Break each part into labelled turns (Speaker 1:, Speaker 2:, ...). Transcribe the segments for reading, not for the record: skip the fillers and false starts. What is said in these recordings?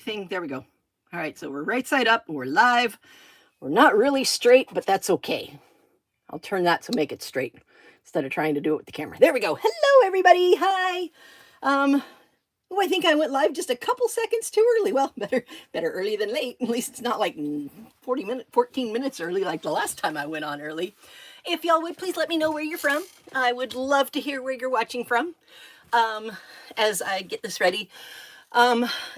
Speaker 1: thing. There we go. All right, so we're right side up, we're live. We're not really straight, but that's okay. I'll turn that to make it straight instead of trying to do it with the camera. There we go. Hello, everybody. Hi. Oh, I think I went live just a couple seconds too early. Well, better early than late. At least it's not like 14 minutes early like the last time I went on early. If y'all would please let me know where you're from. I would love to hear where you're watching from as I get this ready.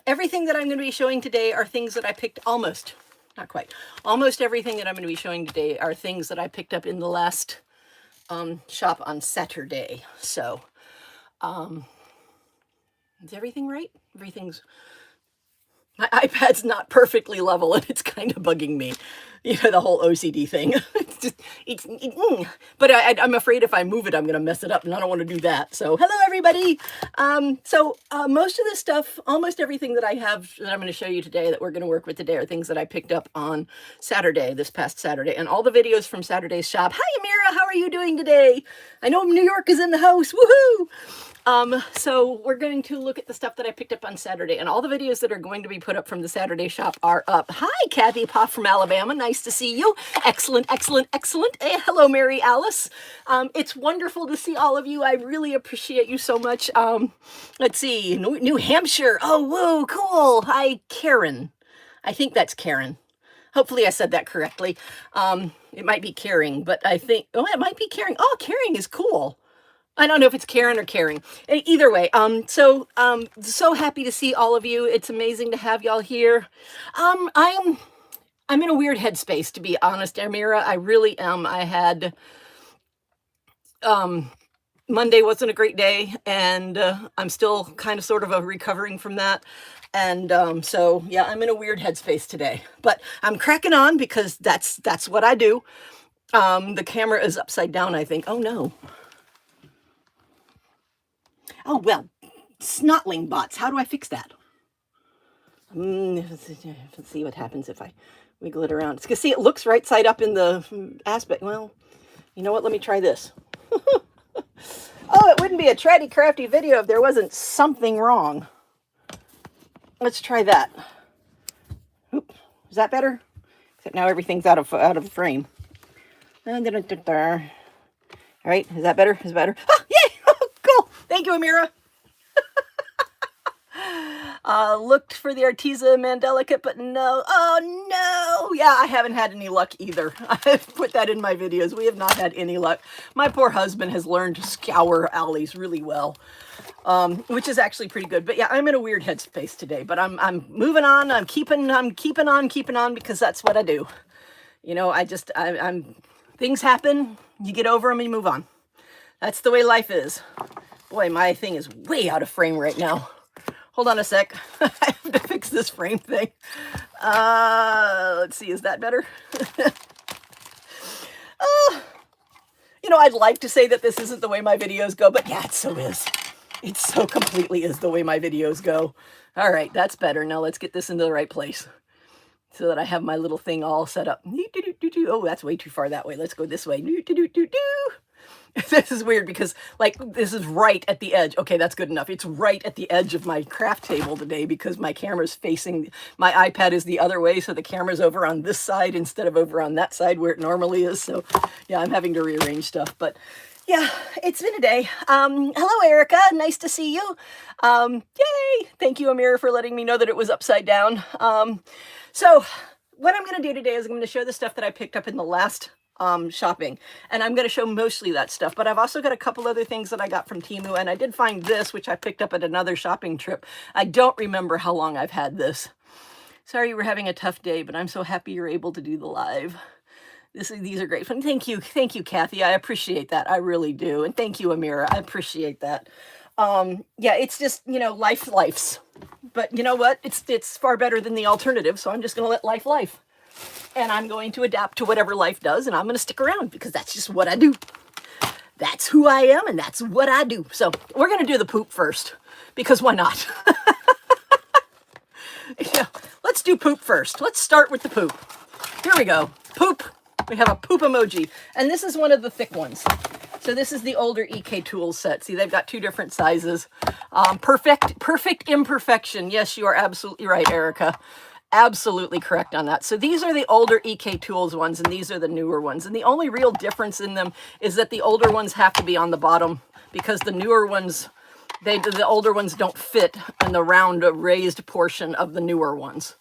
Speaker 1: Everything that I'm going to be showing today are things that I picked almost, not quite, almost everything that I'm going to be showing today are things that I picked up in the last shop on Saturday. So, is everything right? Everything's, my iPad's not perfectly level and it's kind of bugging me. You know, the whole OCD thing. It's just, but I'm afraid if I move it, I'm going to mess it up, and I don't want to do that. So, hello, everybody. Most of this stuff, almost everything that I have that I'm going to show you today that we're going to work with today are things that I picked up on Saturday, this past Saturday, and all the videos from Saturday's shop. Hi, Amira. How are you doing today? I know New York is in the house. Woohoo! So we're going to look at the stuff that I picked up on Saturday, and all the videos that are going to be put up from the Saturday shop are up. Hi, Kathy Pop from Alabama. Nice to see you. Excellent, excellent, excellent. Hey, hello, Mary Alice. It's wonderful to see all of you. I really appreciate you so much. Let's see, New Hampshire. Oh, whoa, cool. Hi, Karen. I think that's Karen. Hopefully I said that correctly. It might be caring, but I think, oh, it might be caring. Oh, caring is cool. I don't know if it's Karen or caring. Either way, so happy to see all of you. It's amazing to have y'all here. I'm in a weird headspace, to be honest, Amira. I really am. I had Monday wasn't a great day, and I'm still kind of sort of recovering from that. And so yeah, I'm in a weird headspace today. But I'm cracking on because that's what I do. The camera is upside down, I think. Oh no. Oh, well, snotling bots. How do I fix that? Let's see what happens if I wiggle it around. See, it looks right side up in the aspect. Well, you know what? Let me try this. Oh, it wouldn't be a Chatty Crafty video if there wasn't something wrong. Let's try that. Oop, is that better? Except now everything's out of frame. All right, is that better? Is it better? Oh, yay! Cool. Thank you, Amira. Looked for the Arteza Mandelicate, but no. Oh, no. Yeah, I haven't had any luck either. I've put that in my videos. We have not had any luck. My poor husband has learned to scour alleys really well, which is actually pretty good. But yeah, I'm in a weird headspace today, but I'm moving on. I'm keeping on because that's what I do. You know, I'm things happen, you get over them and you move on. That's the way life is. Boy, my thing is way out of frame right now. Hold on a sec. I have to fix this frame thing. Let's see, is that better? You know, I'd like to say that this isn't the way my videos go, but yeah, it so is. It so completely is the way my videos go. All right, that's better. Now let's get this into the right place so that I have my little thing all set up. Oh, that's way too far that way. Let's go this way. This is weird because, like, this is right at the edge. Okay, that's good enough. It's right at the edge of my craft table today because my camera's facing, my iPad is the other way, so the camera's over on this side instead of over on that side where it normally is. So, yeah, I'm having to rearrange stuff. But, yeah, it's been a day. Hello, Erica. Nice to see you. Yay! Thank you, Amira, for letting me know that it was upside down. So, what I'm going to do today is I'm going to show the stuff that I picked up in the last shopping, and I'm going to show mostly that stuff, but I've also got a couple other things that I got from Temu, and I did find this, which I picked up at another shopping trip. I don't remember how long I've had this. Sorry you were having a tough day, but I'm so happy you're able to do the live. These are great fun. Thank you, Kathy. I appreciate that. I really do, and thank you, Amira. I appreciate that. Yeah, it's just, you know, life's. But you know what? It's far better than the alternative, so I'm just going to let life. And I'm going to adapt to whatever life does, and I'm going to stick around because that's just what I do. That's who I am, and that's what I do. So we're going to do the poop first, because why not? Yeah, let's do poop first. Let's start with the poop. Here we go. Poop. We have a poop emoji, and this is one of the thick ones. So this is the older EK Tools set. See, they've got two different sizes. Perfect imperfection. Yes, you are absolutely right, Erica. Absolutely correct on that. So these are the older EK Tools ones, and these are the newer ones. And the only real difference in them is that the older ones have to be on the bottom, because the newer ones, the older ones don't fit in the round raised portion of the newer ones.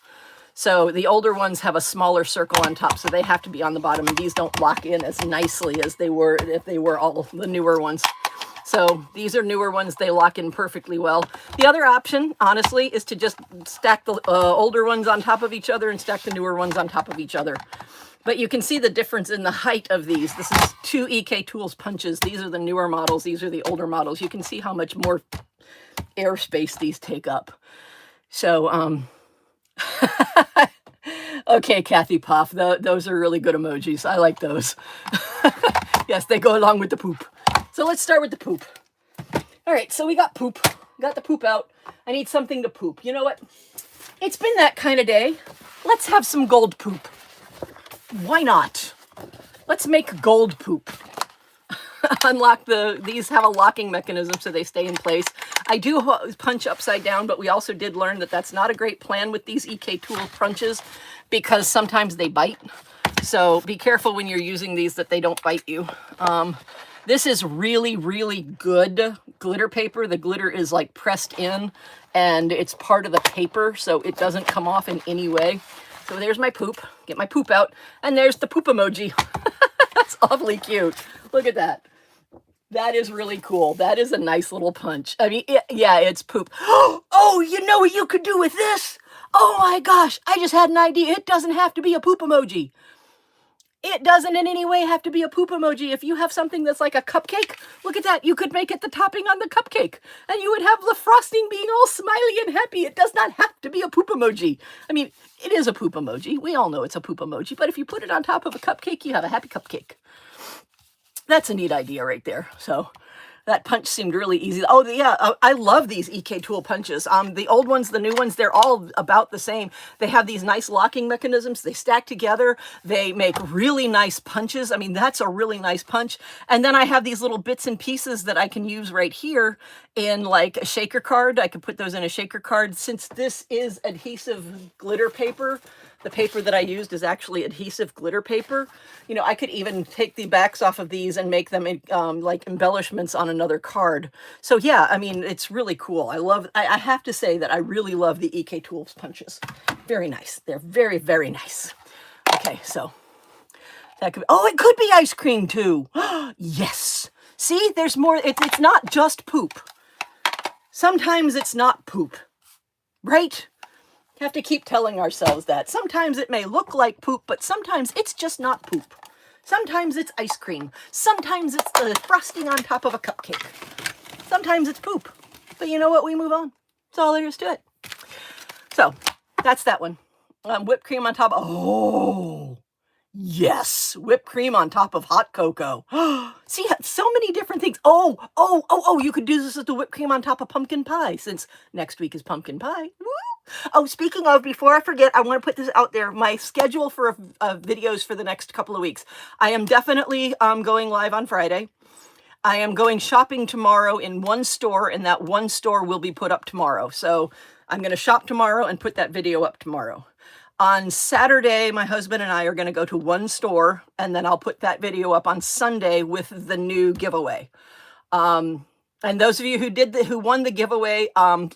Speaker 1: So the older ones have a smaller circle on top, so they have to be on the bottom, and these don't lock in as nicely as they were if they were all the newer ones. So these are newer ones. They lock in perfectly well. The other option, honestly, is to just stack the older ones on top of each other and stack the newer ones on top of each other. But you can see the difference in the height of these. This is 2 EK Tools punches. These are the newer models. These are the older models. You can see how much more airspace these take up. So, okay, Kathy Puff, those are really good emojis. I like those. Yes, they go along with the poop. So let's start with the poop. All right, so we got poop. Got the poop out. I need something to poop. You know what? It's been that kind of day. Let's have some gold poop. Why not? Let's make gold poop. Unlock these have a locking mechanism so they stay in place. I do punch upside down, but we also did learn that that's not a great plan with these EK Tool punches, because sometimes they bite. So be careful when you're using these that they don't bite you. This is really, really good glitter paper. The glitter is like pressed in, and it's part of the paper, so it doesn't come off in any way. So there's my poop. Get my poop out. And there's the poop emoji. That's awfully cute. Look at that. That is really cool. That is a nice little punch. I mean, yeah, it's poop. Oh, you know what you could do with this? Oh my gosh, I just had an idea. It doesn't have to be a poop emoji. It doesn't in any way have to be a poop emoji. If you have something that's like a cupcake, look at that. You could make it the topping on the cupcake, and you would have the frosting being all smiley and happy. It does not have to be a poop emoji. I mean, it is a poop emoji. We all know it's a poop emoji, but if you put it on top of a cupcake, you have a happy cupcake. That's a neat idea right there. So that punch seemed really easy. Oh, yeah, I love these EK Tool punches. The old ones, the new ones, they're all about the same. They have these nice locking mechanisms. They stack together. They make really nice punches. I mean, that's a really nice punch. And then I have these little bits and pieces that I can use right here in like a shaker card. I could put those in a shaker card. Since this is adhesive glitter paper, the paper that I used is actually adhesive glitter paper. You know, I could even take the backs off of these and make them like embellishments on another card. So yeah, I mean, it's really cool. I have to say that I really love the EK Tools punches. Very nice. They're very, very nice. Okay, so that could, oh, it could be ice cream too. Yes. See, there's more. It's not just poop. Sometimes it's not poop, right? Have to keep telling ourselves that. Sometimes it may look like poop, but sometimes it's just not poop. Sometimes it's ice cream. Sometimes it's the frosting on top of a cupcake. Sometimes it's poop. But you know what? We move on. That's all there is to it. So that's that one. Whipped cream on top. Oh, yes. Whipped cream on top of hot cocoa. See, so many different things. Oh, you could do this with the whipped cream on top of pumpkin pie, since next week is pumpkin pie. Woo! Oh, speaking of, before I forget, I want to put this out there. My schedule for videos for the next couple of weeks. I am definitely going live on Friday. I am going shopping tomorrow in one store, and that one store will be put up tomorrow. So I'm going to shop tomorrow and put that video up tomorrow. On Saturday, my husband and I are going to go to one store, and then I'll put that video up on Sunday with the new giveaway. And those of you who won the giveaway,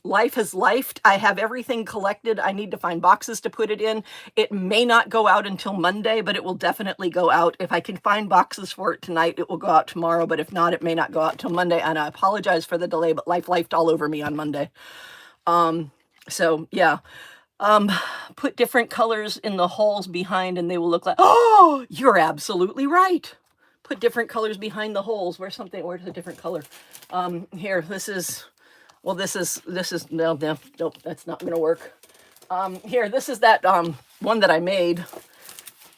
Speaker 1: Life has lifed. I have everything collected. I need to find boxes to put it in. It may not go out until Monday, but it will definitely go out. If I can find boxes for it tonight, it will go out tomorrow. But if not, it may not go out till Monday. And I apologize for the delay, but Life lifed all over me on Monday. So yeah. Put different colors in the holes behind, and they will look like, oh, you're absolutely right. Put different colors behind the holes. Where's a different color? Here, this is, no, that's not going to work. Here, this is that one that I made.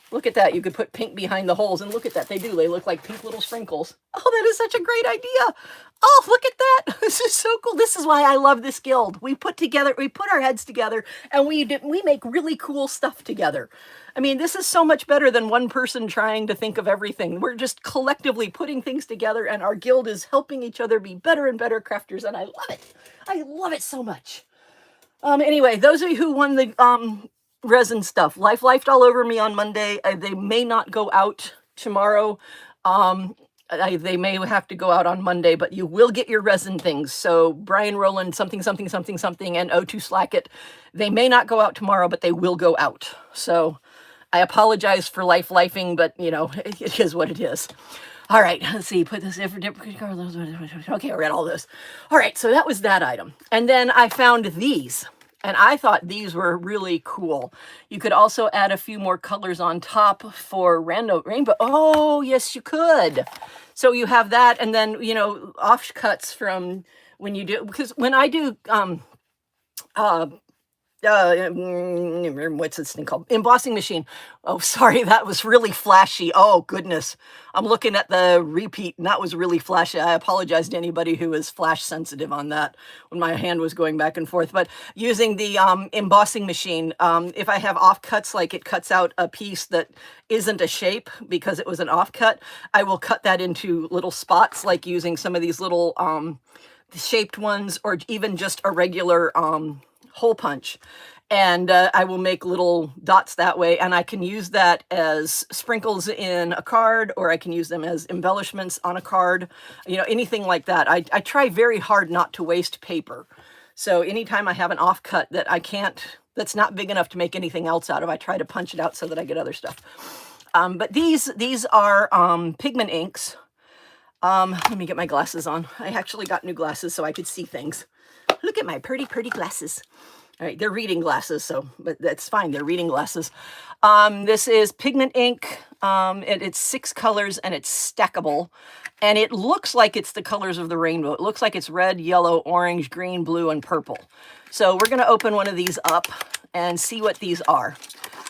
Speaker 1: Look at that. You could put pink behind the holes, and look at that. They do. They look like pink little sprinkles. Oh, that is such a great idea. Oh, look at that. This is so cool. This is why I love this guild. We put our heads together, and we make really cool stuff together. I mean, this is so much better than one person trying to think of everything. We're just collectively putting things together, and our guild is helping each other be better and better crafters, and I love it. I love it so much. Anyway, those of you who won the resin stuff, life lifed all over me on Monday. They may not go out tomorrow. They may have to go out on Monday, but you will get your resin things. So Brian Rowland, something, and O2 Slackett, they may not go out tomorrow, but they will go out. So I apologize for lifing, but you know, it is what it is. All right, let's see, put this in for different colors. Okay, I read all this. All right, so that was that item. And then I found these, and I thought these were really cool. You could also add a few more colors on top for rainbow. Oh, yes, you could. So you have that, and then, you know, offcuts from when you do, because when I do, what's this thing called? Embossing machine. Oh, sorry, that was really flashy. Oh, goodness. I'm looking at the repeat, and that was really flashy. I apologize to anybody who is flash sensitive on that when my hand was going back and forth. But using the embossing machine, if I have offcuts, like it cuts out a piece that isn't a shape because it was an offcut, I will cut that into little spots, like using some of these little shaped ones, or even just a regular hole punch, and I will make little dots that way, and I can use that as sprinkles in a card, or I can use them as embellishments on a card, you know, anything like that. I try very hard not to waste paper, so anytime I have an offcut that that's not big enough to make anything else out of, I try to punch it out so that I get other stuff. But these are pigment inks. Let me get my glasses on. I actually got new glasses so I could see things. Look at my pretty glasses. All right, they're reading glasses, but that's fine. They're reading glasses. This is pigment ink. It's 6 colors, and it's stackable. And it looks like it's the colors of the rainbow. It looks like it's red, yellow, orange, green, blue, and purple. So we're going to open one of these up and see what these are.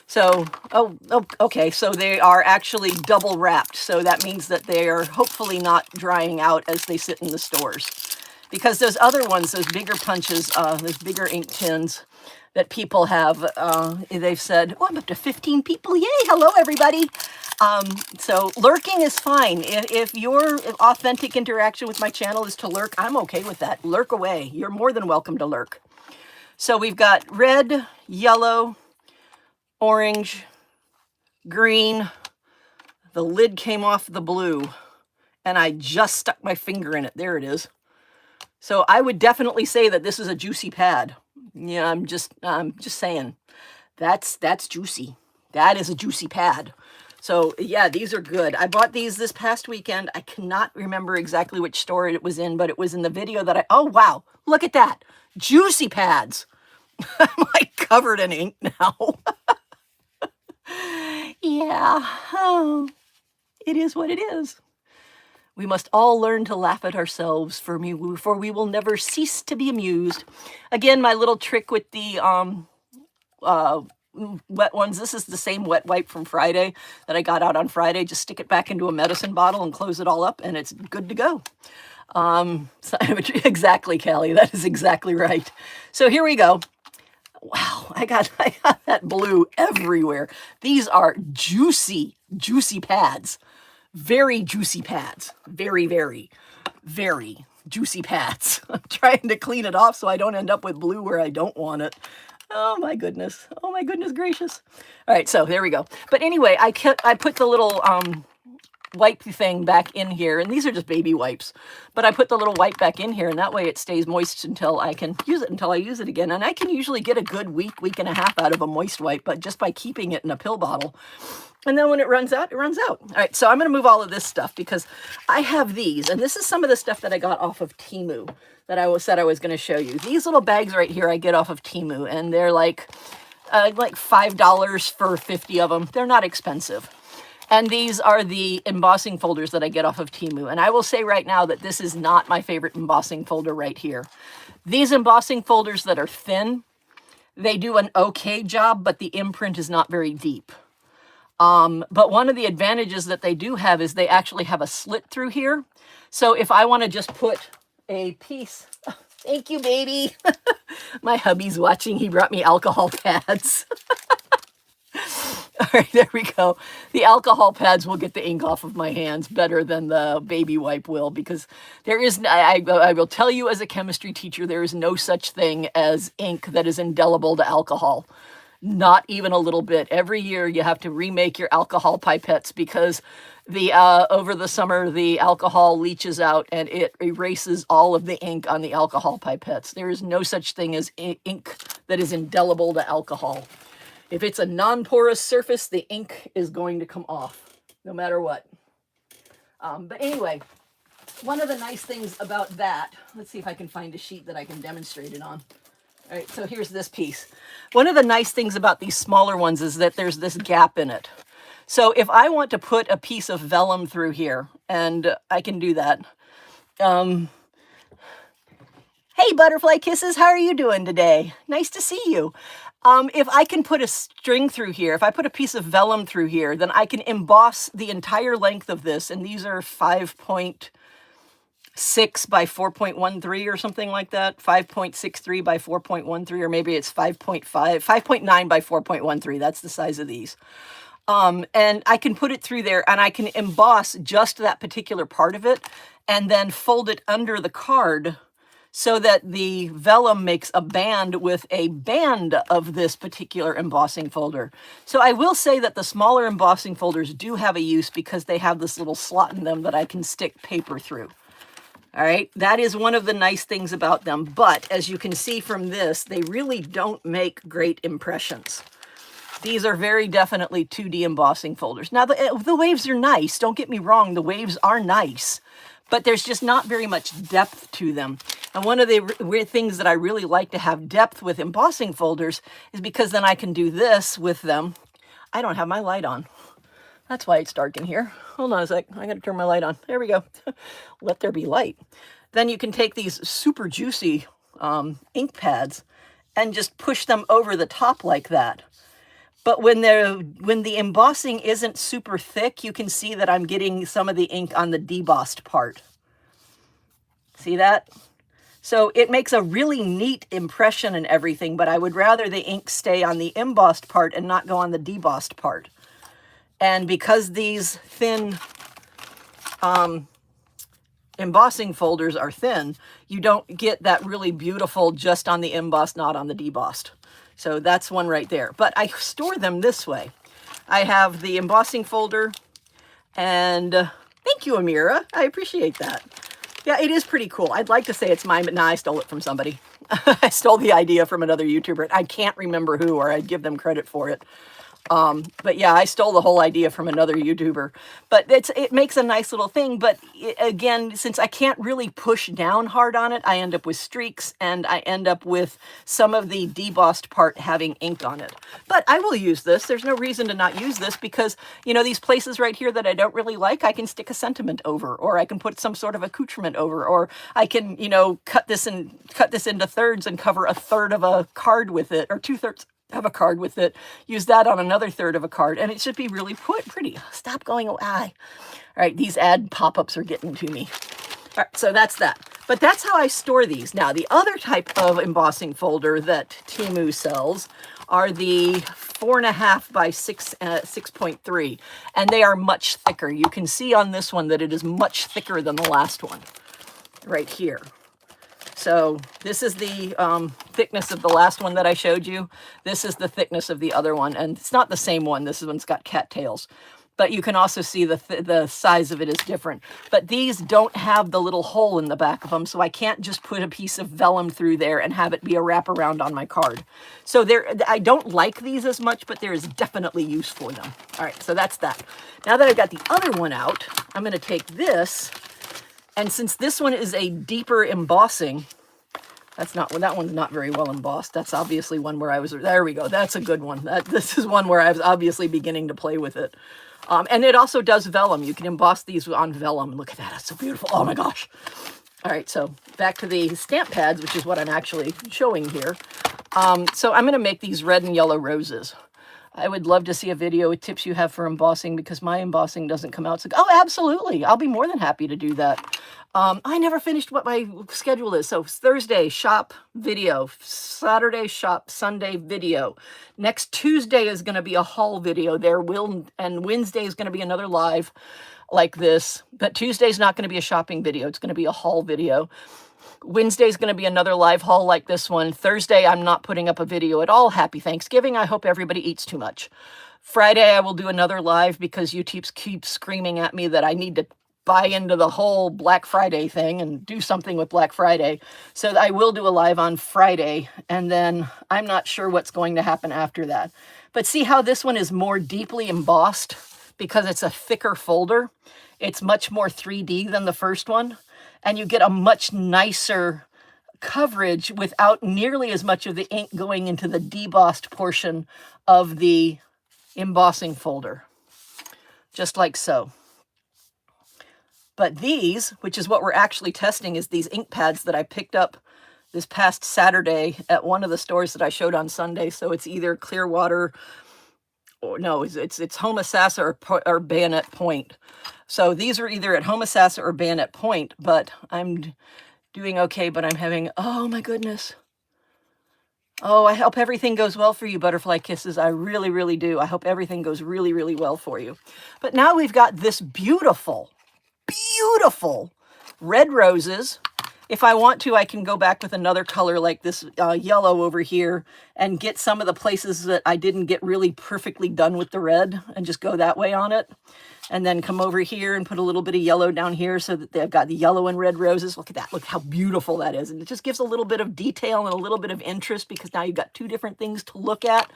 Speaker 1: So, okay, so they are actually double wrapped. So that means that they are hopefully not drying out as they sit in the stores. Because those other ones, those bigger punches, those bigger ink tins that people have, they've said, oh, I'm up to 15 people. Yay, hello, everybody. So lurking is fine. If your authentic interaction with my channel is to lurk, I'm okay with that. Lurk away. You're more than welcome to lurk. So we've got red, yellow, orange, green. The lid came off the blue, and I just stuck my finger in it. There it is. So I would definitely say that this is a juicy pad. Yeah, I'm just saying that's juicy. That is a juicy pad. So yeah, these are good. I bought these this past weekend. I cannot remember exactly which store it was in, but it was in the video that oh wow, look at that. Juicy pads. I'm like covered in ink now. Yeah, oh, it is what it is. We must all learn to laugh at ourselves, for we will never cease to be amused. Again, my little trick with the wet ones. This is the same wet wipe from Friday that I got out on Friday. Just stick it back into a medicine bottle and close it all up, and it's good to go. Exactly, Callie. That is exactly right. So here we go. Wow, I got that blue everywhere. These are juicy pads. Very juicy pads. Very, very, very juicy pads. I'm trying to clean it off so I don't end up with blue where I don't want it. Oh my goodness. Oh my goodness gracious. All right, so there we go. But anyway, I put the little wipe thing back in here, and these are just baby wipes, but I put the little wipe back in here, and that way it stays moist until I can use it, until I use it again. And I can usually get a good week and a half out of a moist wipe, but just by keeping it in a pill bottle. And then when it runs out, it runs out. All right, so I'm going to move all of this stuff because I have these, and this is some of the stuff that I got off of Temu that I said I was going to show you. These little bags right here I get off of Temu, and they're like $5 for 50 of them. They're not expensive. And these are the embossing folders that I get off of Temu. And I will say right now that this is not my favorite embossing folder right here. These embossing folders that are thin, they do an okay job, but the imprint is not very deep. But one of the advantages that they do have is they actually have a slit through here. So if I want to just put a piece, oh, thank you, baby. My hubby's watching. He brought me alcohol pads. All right, there we go. The alcohol pads will get the ink off of my hands better than the baby wipe will, because there is, I will tell you as a chemistry teacher, there is no such thing as ink that is indelible to alcohol. Not even a little bit. Every year you have to remake your alcohol pipettes because the over the summer the alcohol leaches out and it erases all of the ink on the alcohol pipettes. There is no such thing as ink that is indelible to alcohol. If it's a non-porous surface, the ink is going to come off, no matter what. But anyway, one of the nice things about that, let's see if I can find a sheet that I can demonstrate it on. All right, so here's this piece. One of the nice things about these smaller ones is that there's this gap in it. So if I want to put a piece of vellum through here, and I can do that. Hey, Butterfly Kisses, how are you doing today? Nice to see you. If I can put a string through here, if I put a piece of vellum through here, then I can emboss the entire length of this, and these are 5.6 by 4.13 or something like that, 5.63 by 4.13, or maybe it's 5.9 by 4.13. That's the size of these. And I can put it through there and I can emboss just that particular part of it and then fold it under the card so that the vellum makes a band with a band of this particular embossing folder. So I will say that the smaller embossing folders do have a use because they have this little slot in them that I can stick paper through. All right, that is one of the nice things about them. But as you can see from this, they really don't make great impressions. These are very definitely 2D embossing folders. Now, the waves are nice. Don't get me wrong, the waves are nice. But there's just not very much depth to them. And one of the weird things that I really like to have depth with embossing folders is because then I can do this with them. I don't have my light on. That's why it's dark in here. Hold on a sec. I got to turn my light on. There we go. Let there be light. Then you can take these super juicy ink pads and just push them over the top like that. But when the embossing isn't super thick, you can see that I'm getting some of the ink on the debossed part. See that? So it makes a really neat impression and everything, but I would rather the ink stay on the embossed part and not go on the debossed part. And because these thin embossing folders are thin, you don't get that really beautiful just on the embossed, not on the debossed. So that's one right there. But I store them this way. I have the embossing folder, and thank you, Amira. I appreciate that. Yeah, it is pretty cool. I'd like to say it's mine, but nah, I stole it from somebody. I stole the idea from another YouTuber. I can't remember who, or I'd give them credit for it. But yeah, I stole the whole idea from another YouTuber, but it makes a nice little thing. But again, since I can't really push down hard on it, I end up with streaks and I end up with some of the debossed part having ink on it. But I will use this. There's no reason to not use this because, you know, these places right here that I don't really like, I can stick a sentiment over, or I can put some sort of accoutrement over, or I can, you know, cut this into thirds and cover a third of a card with it, or 2/3 of a card with it, use that on another third of a card, and it should be really pretty. Stop going away. All right, these ad pop-ups are getting to me. All right, so that's that. But that's how I store these. Now, the other type of embossing folder that Temu sells are the 4.5 by 6.3, and they are much thicker. You can see on this one that it is much thicker than the last one, right here. So this is the thickness of the last one that I showed you. This is the thickness of the other one, and it's not the same one. This one's got cattails, but you can also see the size of it is different. But these don't have the little hole in the back of them, so I can't just put a piece of vellum through there and have it be a wraparound on my card. So I don't like these as much, but there is definitely use for them. All right, so that's that. Now that I've got the other one out, I'm going to take this. And since this one is a deeper embossing, that one's not very well embossed. That's obviously one where there we go. That's a good one. This is one where I was obviously beginning to play with it. And it also does vellum. You can emboss these on vellum. Look at that. That's so beautiful. Oh my gosh. All right, so back to the stamp pads, which is what I'm actually showing here. So I'm going to make these red and yellow roses. I would love to see a video with tips you have for embossing because my embossing doesn't come out. So, oh, absolutely. I'll be more than happy to do that. I never finished what my schedule is. So Thursday, shop video. Saturday, shop. Sunday, video. Next Tuesday is going to be a haul video. And Wednesday is going to be another live like this. But Tuesday's not going to be a shopping video. It's going to be a haul video. Wednesday's going to be another live haul like this one. Thursday, I'm not putting up a video at all. Happy Thanksgiving. I hope everybody eats too much. Friday, I will do another live because YouTube's keep screaming at me that I need to buy into the whole Black Friday thing and do something with Black Friday. So I will do a live on Friday, and then I'm not sure what's going to happen after that. But see how this one is more deeply embossed because it's a thicker folder. It's much more 3D than the first one. And you get a much nicer coverage without nearly as much of the ink going into the debossed portion of the embossing folder. Just like so. But these, which is what we're actually testing, is these ink pads that I picked up this past Saturday at one of the stores that I showed on Sunday. So it's either Clearwater, or no, it's Homosassa or Bayonet Point. So these are either at Homosassa or Bayonet Point, but I'm doing okay, but I'm having, oh my goodness. Oh, I hope everything goes well for you, Butterfly Kisses. I really, really do. I hope everything goes really, really well for you. But now we've got this beautiful, beautiful red roses. If I want to, I can go back with another color like this yellow over here and get some of the places that I didn't get really perfectly done with the red and just go that way on it. And then come over here and put a little bit of yellow down here so that they've got the yellow and red roses. Look at that. Look how beautiful that is. And it just gives a little bit of detail and a little bit of interest because now you've got two different things to look at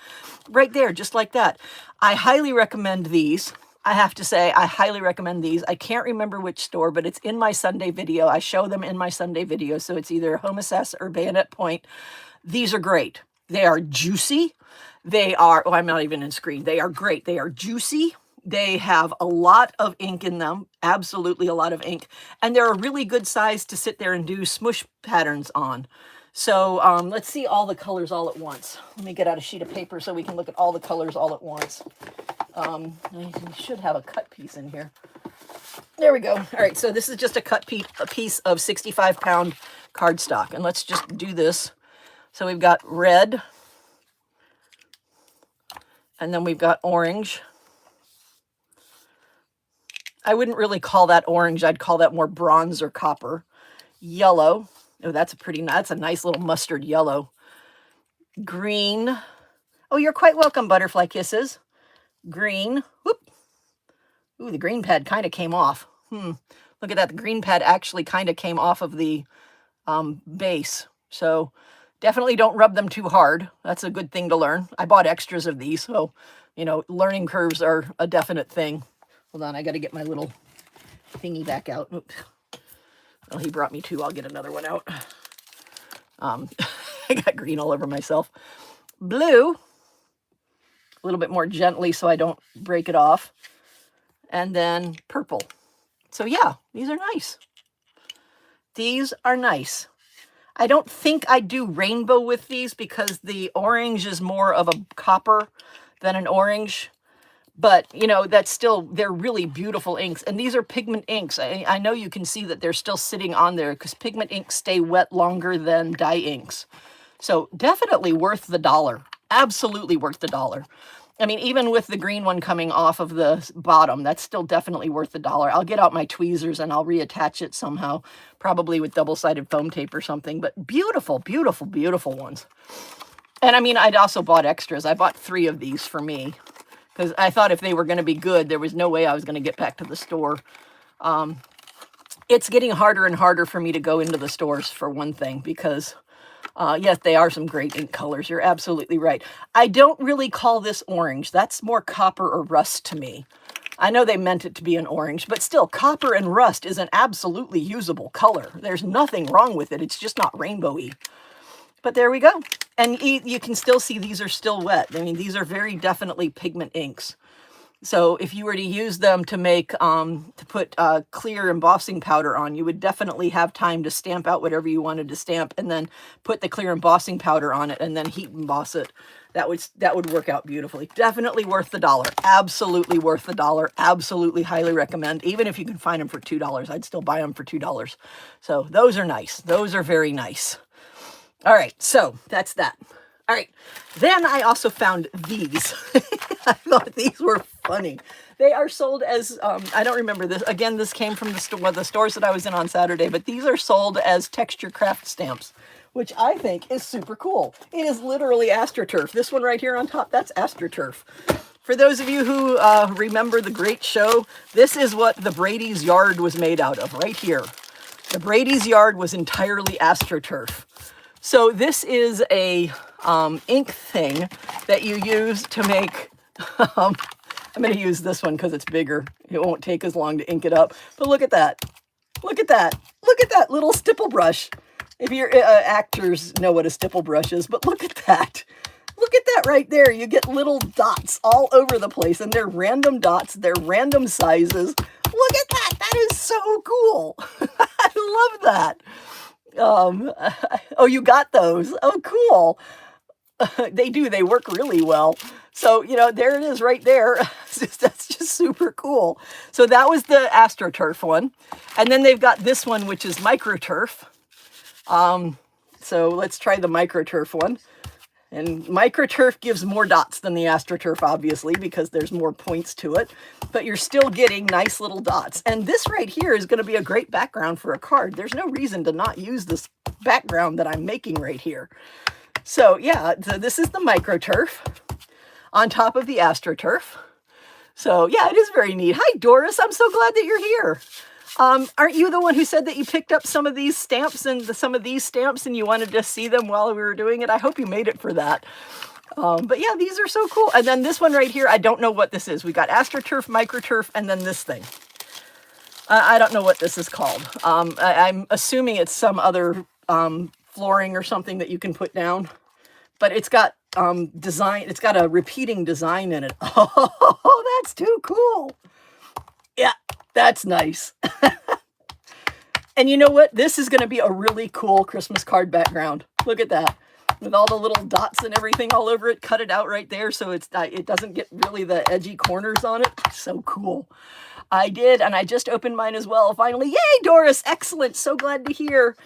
Speaker 1: right there, just like that. I highly recommend these. I have to say, I highly recommend these. I can't remember which store, but it's in my Sunday video. I show them in my Sunday video. So it's either Homosassa or Bayonet Point. These are great. They are juicy. They are, oh, I'm not even in screen. They are great. They are juicy. They have a lot of ink in them, absolutely a lot of ink. And they're a really good size to sit there and do smush patterns on. So let's see all the colors all at once. Let me get out a sheet of paper so we can look at all the colors all at once. I should have a cut piece in here. There we go. All right, so this is just a cut piece of 65-pound cardstock. And let's just do this. So we've got red. And then we've got orange. I wouldn't really call that orange. I'd call that more bronze or copper. Yellow. Oh, that's a nice little mustard yellow. Green. Oh, you're quite welcome, Butterfly Kisses. Green. Whoop. Ooh, the green pad kind of came off. Look at that. The green pad actually kind of came off of the base. So definitely don't rub them too hard. That's a good thing to learn. I bought extras of these. So, you know, learning curves are a definite thing. Hold on, I got to get my little thingy back out. Oops. Well, he brought me two. I'll get another one out. I got green all over myself. Blue, a little bit more gently so I don't break it off. And then purple. So yeah, these are nice. These are nice. I don't think I do rainbow with these because the orange is more of a copper than an orange. But, you know, that's still, they're really beautiful inks. And these are pigment inks. I know you can see that they're still sitting on there because pigment inks stay wet longer than dye inks. So definitely worth the $1. Absolutely worth the $1. I mean, even with the green one coming off of the bottom, that's still definitely worth the $1. I'll get out my tweezers and I'll reattach it somehow, probably with double-sided foam tape or something. But beautiful, beautiful, beautiful ones. And I mean, I'd also bought extras. I bought 3 of these for me. Because I thought if they were going to be good, there was no way I was going to get back to the store. It's getting harder and harder for me to go into the stores, for one thing, because, yes, they are some great ink colors. You're absolutely right. I don't really call this orange. That's more copper or rust to me. I know they meant it to be an orange, but still, copper and rust is an absolutely usable color. There's nothing wrong with it. It's just not rainbowy. But there we go. And you can still see these are still wet. I mean, these are very definitely pigment inks. So if you were to use them to make, to put clear embossing powder on, you would definitely have time to stamp out whatever you wanted to stamp and then put the clear embossing powder on it and then heat emboss it. that would work out beautifully. Definitely worth the dollar. Absolutely worth the dollar. Absolutely highly recommend. Even if you can find them for $2, I'd still buy them for $2. So those are nice. Those are very nice. All right, so that's that. All right, then I also found these. I thought these were funny. They are sold as, I don't remember this. Again, this came from the stores that I was in on Saturday, but these are sold as texture craft stamps, which I think is super cool. It is literally AstroTurf. This one right here on top, that's AstroTurf. For those of you who remember the great show, this is what the Brady's yard was made out of, right here. The Brady's yard was entirely AstroTurf. So this is a ink thing that you use to make, I'm going to use this one because it's bigger. It won't take as long to ink it up. But look at that. Look at that. Look at that little stipple brush. If your actors know what a stipple brush is, but look at that. Look at that right there. You get little dots all over the place, and they're random dots. They're random sizes. Look at that. That is so cool. I love that. Oh, you got those. Oh, cool. They do. They work really well. So, you know, there it is right there. That's just super cool. So that was the AstroTurf one. And then they've got this one, which is MicroTurf. So let's try the MicroTurf one. And MicroTurf gives more dots than the AstroTurf, obviously, because there's more points to it. But you're still getting nice little dots. And this right here is going to be a great background for a card. There's no reason to not use this background that I'm making right here. So yeah, so this is the MicroTurf on top of the AstroTurf. So yeah, it is very neat. Hi, Doris. I'm so glad that you're here. Aren't you the one who said that you picked up some of these stamps and some of these stamps and you wanted to see them while we were doing it? I hope you made it for that. But yeah, these are so cool. And then this one right here, I don't know what this is. We got AstroTurf, MicroTurf, and then this thing. I don't know what this is called. I'm assuming it's some other flooring or something that you can put down. But it's got design. It's got a repeating design in it. Oh, that's too cool. Yeah. That's nice. And you know what? This is going to be a really cool Christmas card background. Look at that. With all the little dots and everything all over it. Cut it out right there so it doesn't get really the edgy corners on it. So cool. I did, and I just opened mine as well. Finally, yay, Doris! Excellent. So glad to hear.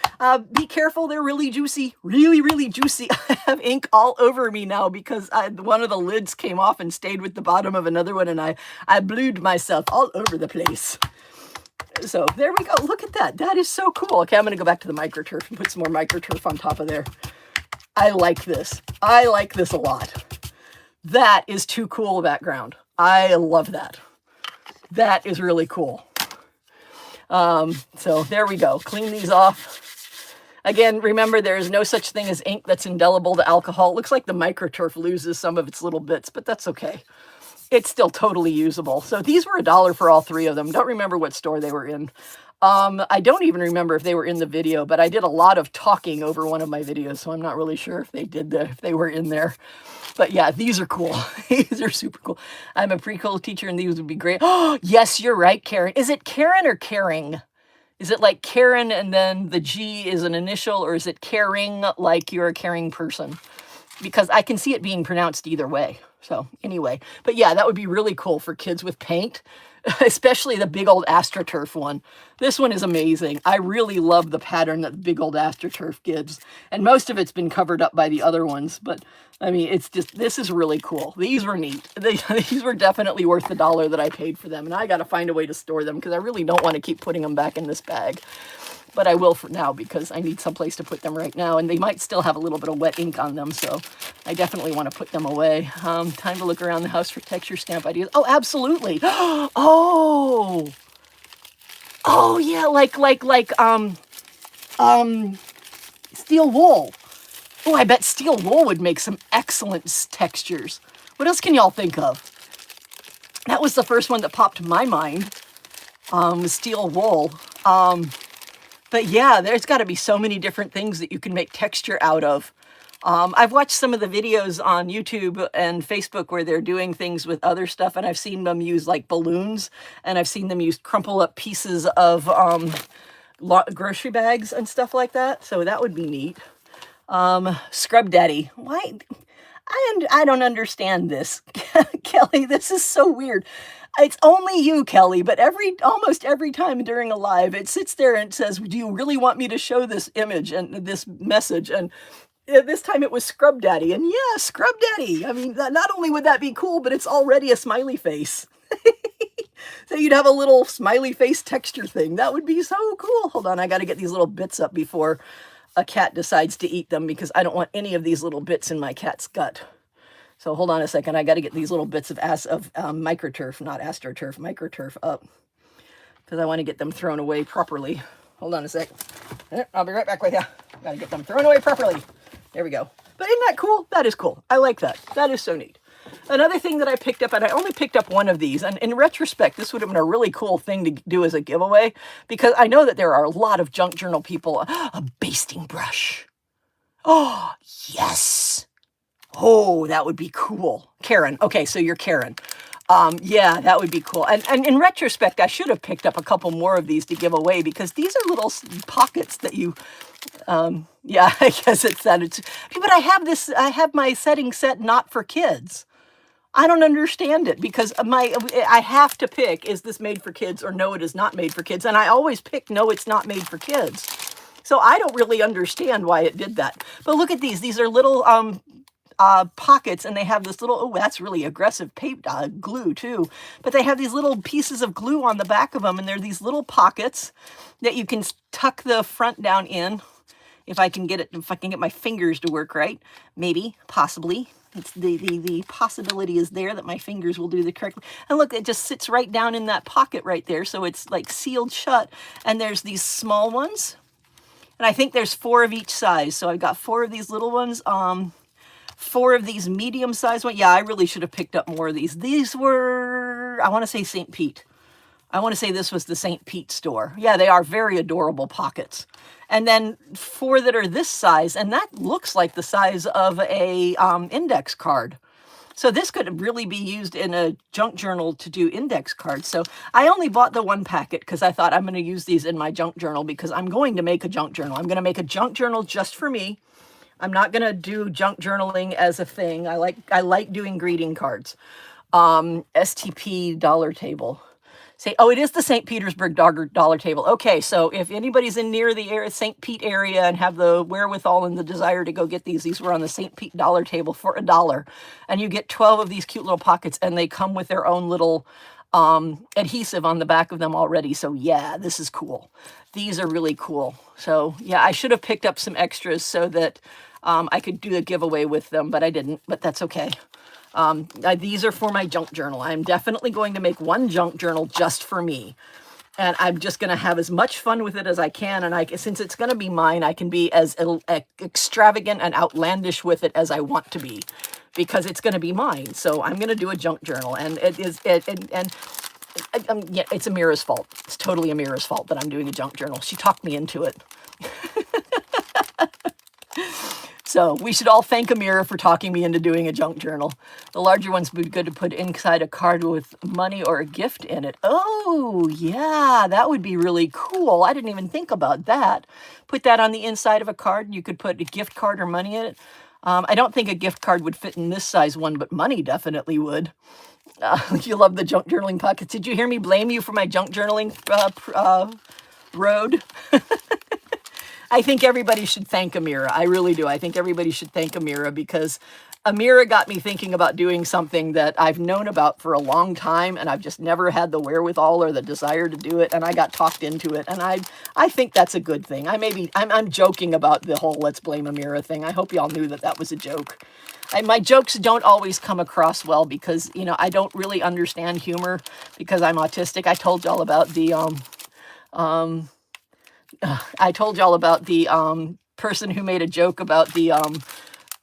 Speaker 1: Be careful. They're really juicy. Really, really juicy. I have ink all over me now because one of the lids came off and stayed with the bottom of another one, and I blued myself all over the place. So there we go. Look at that. That is so cool. Okay, I'm going to go back to the MicroTurf and put some more MicroTurf on top of there. I like this. I like this a lot. That is too cool a background. I love that. That is really cool. So there we go. Clean these off. Again, remember there is no such thing as ink that's indelible to alcohol. It looks like the MicroTurf loses some of its little bits, but that's okay. It's still totally usable. So these were $1 for all three of them. Don't remember what store they were in. I don't even remember if they were in the video, but I did a lot of talking over one of my videos, so I'm not really sure if they were in there. But yeah, these are cool. These are super cool. I'm a pre-K teacher, and these would be great. Oh, yes, you're right, Karen. Is it Karen or caring? Is it like Karen and then the G is an initial, or is it caring like you're a caring person? Because I can see it being pronounced either way. So anyway, but yeah, that would be really cool for kids with paint, especially the big old AstroTurf one. This one is amazing. I really love the pattern that the big old AstroTurf gives. And most of it's been covered up by the other ones. But I mean, it's just, this is really cool. These were neat. These were definitely worth the $1 that I paid for them. And I got to find a way to store them because I really don't want to keep putting them back in this bag. But I will for now because I need someplace to put them right now. And they might still have a little bit of wet ink on them. So I definitely want to put them away. Time to look around the house for texture stamp ideas. Oh, absolutely. Oh, yeah. Like steel wool. Oh, I bet steel wool would make some excellent textures. What else can y'all think of? That was the first one that popped in my mind. Steel wool. But yeah, there's got to be so many different things that you can make texture out of. I've watched some of the videos on YouTube and Facebook where they're doing things with other stuff, and I've seen them use like balloons, and I've seen them use crumple up pieces of grocery bags and stuff like that. So that would be neat. Scrub Daddy. Why? I don't understand this. Kelly, this is so weird. It's only you, Kelly, but almost every time during a live, it sits there and says, do you really want me to show this image and this message? And this time it was Scrub Daddy. And yeah, Scrub Daddy. I mean, not only would that be cool, but it's already a smiley face. So you'd have a little smiley face texture thing. That would be so cool. Hold on, I got to get these little bits up before a cat decides to eat them, because I don't want any of these little bits in my cat's gut. So hold on a second. I got to get these little bits of microturf, not astroturf, microturf up, because I want to get them thrown away properly. Hold on a sec. I'll be right back with you. Got to get them thrown away properly. There we go. But isn't that cool? That is cool. I like that. That is so neat. Another thing that I picked up, and I only picked up one of these, and in retrospect, this would have been a really cool thing to do as a giveaway, because I know that there are a lot of junk journal people. A basting brush. Oh, yes. Oh, that would be cool. Karen. Okay, so you're Karen. Yeah, that would be cool. And in retrospect, I should have picked up a couple more of these to give away, because these are little pockets that you, yeah, I guess it's that. But I have my setting set not for kids. I don't understand it, because I have to pick, is this made for kids, or no, it is not made for kids. And I always pick, no, it's not made for kids. So I don't really understand why it did that. But look at these. These are little pockets, and they have this little, oh, that's really aggressive glue too. But they have these little pieces of glue on the back of them, and they're these little pockets that you can tuck the front down in. If I can get my fingers to work right, maybe, possibly. It's the possibility is there that my fingers will do the correct. And look, it just sits right down in that pocket right there. So it's like sealed shut. And there's these small ones. And I think there's 4 of each size. So I've got 4 of these little ones. 4 of these medium-sized ones. Yeah, I really should have picked up more of these. These were, I want to say St. Pete. I want to say this was the St. Pete store. Yeah, they are very adorable pockets. And then 4 that are this size, and that looks like the size of a index card. So this could really be used in a junk journal to do index cards. So I only bought the 1 packet because I thought I'm going to use these in my junk journal, because I'm going to make a junk journal. I'm going to make a junk journal just for me. I'm not going to do junk journaling as a thing. I like doing greeting cards. STP dollar table. Say, oh, it is the St. Petersburg dollar table. Okay, so if anybody's in near the St. Pete area and have the wherewithal and the desire to go get these were on the St. Pete dollar table for $1. And you get 12 of these cute little pockets, and they come with their own little adhesive on the back of them already. So yeah, this is cool. These are really cool. So yeah, I should have picked up some extras so that I could do a giveaway with them, but I didn't, but that's okay. These are for my junk journal. I'm definitely going to make 1 junk journal just for me. And I'm just going to have as much fun with it as I can. And since it's going to be mine, I can be as extravagant and outlandish with it as I want to be, because it's going to be mine. So I'm going to do a junk journal, and yeah, it's Amira's fault. It's totally Amira's fault that I'm doing a junk journal. She talked me into it. So we should all thank Amira for talking me into doing a junk journal. The larger ones would be good to put inside a card with money or a gift in it. Oh, yeah, that would be really cool. I didn't even think about that. Put that on the inside of a card. You could put a gift card or money in it. I don't think a gift card would fit in this size one, but money definitely would. You love the junk journaling pockets. Did you hear me blame you for my junk journaling road? I think everybody should thank Amira. I really do. I think everybody should thank Amira, because Amira got me thinking about doing something that I've known about for a long time, and I've just never had the wherewithal or the desire to do it, and I got talked into it, and I think that's a good thing. I'm joking about the whole let's blame Amira thing. I hope y'all knew that that was a joke. My jokes don't always come across well, because, you know, I don't really understand humor because I'm autistic. I told y'all about the person who made a joke about the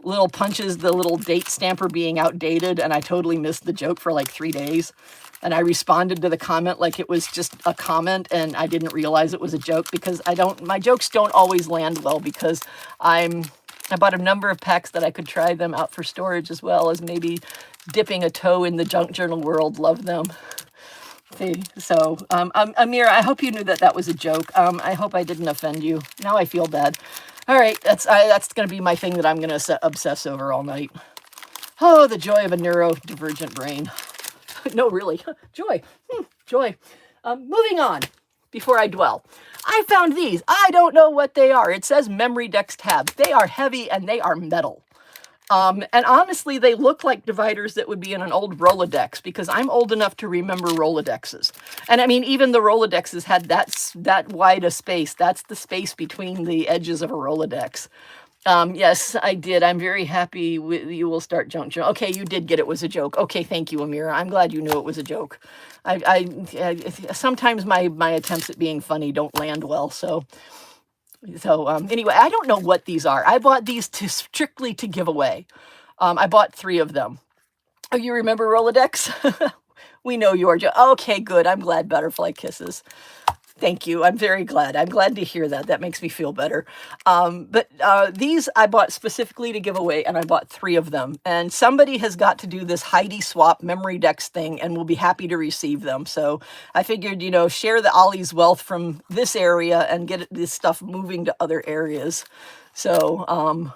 Speaker 1: little punches, the little date stamper being outdated, and I totally missed the joke for like 3 days. And I responded to the comment like it was just a comment, and I didn't realize it was a joke, because my jokes don't always land well, because I bought a number of packs that I could try them out for storage, as well as maybe dipping a toe in the junk journal world. Love them. So, Amira, I hope you knew that that was a joke. I hope I didn't offend you. Now I feel bad. All right, that's going to be my thing that I'm going to obsess over all night. Oh, the joy of a neurodivergent brain. No, really, joy, joy. Moving on, before I dwell. I found these. I don't know what they are. It says memory dex tabs. They are heavy and they are metal. And honestly, they look like dividers that would be in an old Rolodex, because I'm old enough to remember Rolodexes. And I mean, even the Rolodexes had that wide a space. That's the space between the edges of a Rolodex. Yes, I did. I'm very happy you will start junk. Okay, you did get it was a joke. Okay, thank you, Amira. I'm glad you knew it was a joke. I sometimes my attempts at being funny don't land well, so anyway, I don't know what these are. I bought these strictly to give away. I bought 3 of them. Oh, you remember Rolodex? We know you are. Okay, good. I'm glad. Butterfly kisses. Thank you. I'm very glad. I'm glad to hear that. That makes me feel better. But these I bought specifically to give away, and I bought 3 of them. And somebody has got to do this Heidi swap memory dex thing, and will be happy to receive them. So I figured, share the OLLIE'S wealth from this area and get this stuff moving to other areas. So,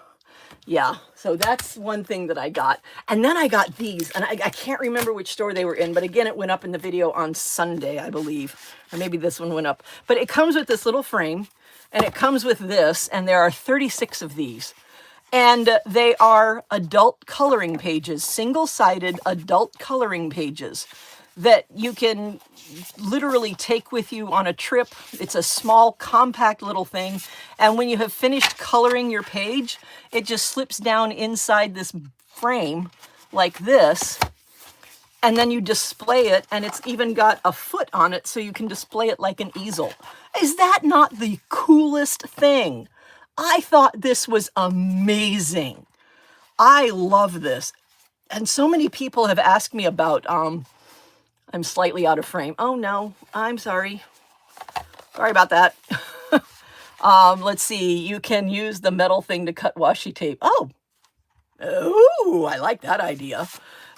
Speaker 1: yeah, so that's one thing that I got. And then I got these, and I can't remember which store they were in, but again, it went up in the video on Sunday, I believe. Or maybe this one went up. But it comes with this little frame, and it comes with this, and there are 36 of these. And they are adult coloring pages, single-sided adult coloring pages that you can literally take with you on a trip. It's a small, compact little thing. And when you have finished coloring your page, it just slips down inside this frame like this. And then you display it, and it's even got a foot on it so you can display it like an easel. Is that not the coolest thing? I thought this was amazing. I love this. And so many people have asked me about, I'm slightly out of frame. Oh no, I'm sorry. Sorry about that. Let's see, you can use the metal thing to cut washi tape. Oh, I like that idea.